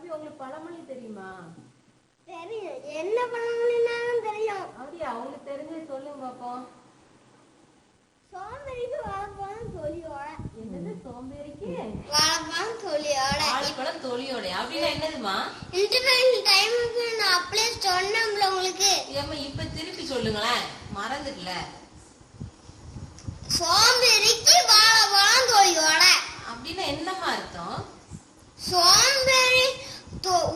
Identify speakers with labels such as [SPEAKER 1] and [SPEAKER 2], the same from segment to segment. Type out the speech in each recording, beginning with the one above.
[SPEAKER 1] தம்பி உங்களுக்கு பழமொழி தெரியுமா?
[SPEAKER 2] தெரியும். என்ன பழமொழினாலும் தெரியும்.
[SPEAKER 1] அப்படியா? உங்களுக்கு தெரிஞ்சு சொல்லுங்க பாப்போம்.
[SPEAKER 2] சோம்பேறிக்கு வாழைப்பழம் தோலியோட.
[SPEAKER 1] என்னது சோம்பேறிக்கு
[SPEAKER 2] வாழைப்பழம் தோலியோட?
[SPEAKER 1] வாழைப்பழம் தோலியோட அப்படின்னா என்னதுமா?
[SPEAKER 2] இன்டர்வெல் டைமுக்கு நான் அப்படியே சொன்னேன்ல உங்களுக்கு.
[SPEAKER 1] ஏம்மா இப்ப திருப்பி சொல்லுங்களேன், மறந்துடல.
[SPEAKER 2] சோம்பேறிக்கு வாழைப்பழம் தோலியோட
[SPEAKER 1] அப்படின்னா என்னமா அர்த்தம்?
[SPEAKER 2] சோம்பேறி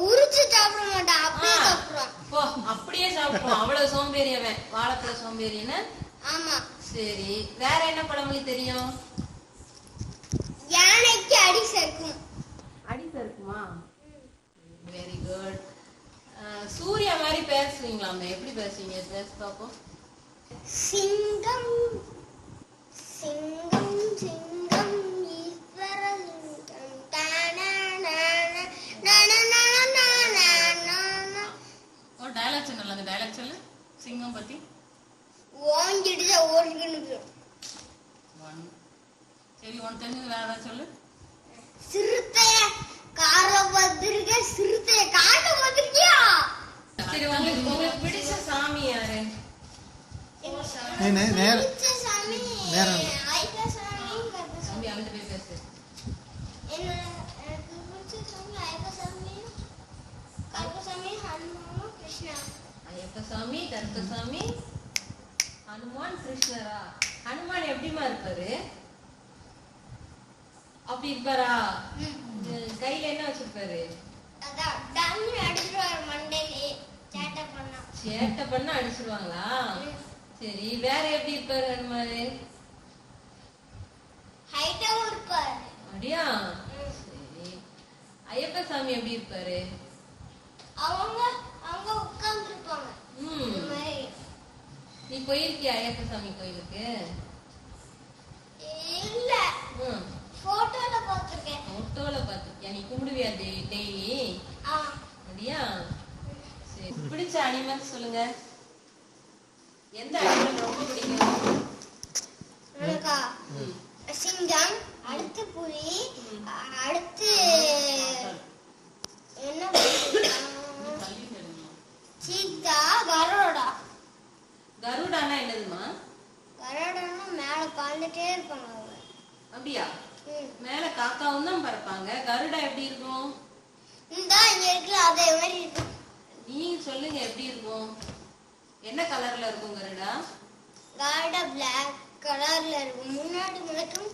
[SPEAKER 2] உரிச்சு சாப்பிட மாட்டான், அப்படியே சாப்பிடுவான்.
[SPEAKER 1] போ, அப்படியே சாப்பிடுவான். அவ்வளவு சோம்பேறி அவன், வாழைப்பழ சோம்பேறின்னு.
[SPEAKER 2] ஆமா.
[SPEAKER 1] சரி, வேற என்ன பழமொழி தெரியும்?
[SPEAKER 2] யானைக்கு அடி சறுக்கும்.
[SPEAKER 1] அடி சறுக்குமா? Very good. சூர்யா மாதிரி பேசுவீங்களாமே, எப்படி பேசுவீங்க? பேச பாப்போம்.
[SPEAKER 2] சிங்கம் சிங்கம் சிங்கம் ஈஸ்வர சிங்கம்
[SPEAKER 3] ஒரு டயலாக் சொன்னல, அந்த டயலாக் சொல்லு. சிங்கம் பத்தி
[SPEAKER 2] ஓங்கிடுச்சு ஓடிக்கிட்டு.
[SPEAKER 3] சரி, உனக்கு தெரிஞ்சது வேற ஏதாவது சொல்லு.
[SPEAKER 2] சிறுத்தைய கார பார்த்திருக்க, சிறுத்தைய காட்ட பார்த்திருக்கியா?
[SPEAKER 1] சரி, உங்களுக்கு பிடிச்ச சாமி யாரு?
[SPEAKER 2] பிடிச்ச சாமி ஐயப்ப சாமி, கருப்ப சாமி.
[SPEAKER 1] சாமி அவன்கிட்ட போய் பேசு.
[SPEAKER 2] எனக்கு பிடிச்ச சாமி ஐயப்ப சாமி, கருப்ப சாமி, ஹனுமான், கிருஷ்ணா.
[SPEAKER 1] ஐயப்ப சாமி, கருப்பசாமி, ஹனுமான், கிருஷ்ணரா? ஹனுமான் எப்படிமா இருப்பாரு? அப்படி இருப்பாரா? கையில என்ன வச்சிருப்பாரு?
[SPEAKER 2] அதான் டம்மி அடிச்சுருவாரு மண்டையிலே. சேட்டை பண்ணா
[SPEAKER 1] சேட்டை பண்ணா அடிச்சிருவாங்களா? சரி, வேற எப்படி இருப்பாரு ஹனுமாரு?
[SPEAKER 2] ஹைட்டாவும் இருப்பாரு.
[SPEAKER 1] அப்படியா? சரி, ஐயப்ப சாமி எப்படி இருப்பாரு?
[SPEAKER 2] அவங்க அவங்க உட்கார்ந்து இருப்பாங்க. இந்த மாதிரி.
[SPEAKER 1] நீ போயிருக்கியா ஐயப்ப சாமி கோயிலுக்கு?
[SPEAKER 2] இல்ல, போட்டோல பாத்துர்க்கேன்.
[SPEAKER 1] போட்டோல பாத்துக்கியா? நீ கும்பிடுவியா டெய்லி? அப்படியா? சரி, பிடிச்ச அனிமல் சொல்லுங்க. எந்த அனிமல் ரொம்ப பிடிக்கும்?
[SPEAKER 2] எனக்கா சிங்கம், அடுத்து புலி, அடுத்து என்ன சீத்தா, கருடா.
[SPEAKER 1] கருடானா என்னதுமா?
[SPEAKER 2] கருடனா மேல பறந்துட்டே இருப்பாங்க அவங்க.
[SPEAKER 1] அப்படியா? மேல காக்காவும் தான் பறப்பாங்க. கருடா எப்படி இருக்கும்?
[SPEAKER 2] இங்க இருக்குல்ல, அதே மாதிரி இருக்கும்.
[SPEAKER 1] நீங்க சொல்லுங்க, எப்படி இருக்கும்? என்ன கலர்ல இருக்கும் கருடா?
[SPEAKER 2] கருடா பிளாக் கலர்ல இருக்கும். முன்னாடி மட்டும்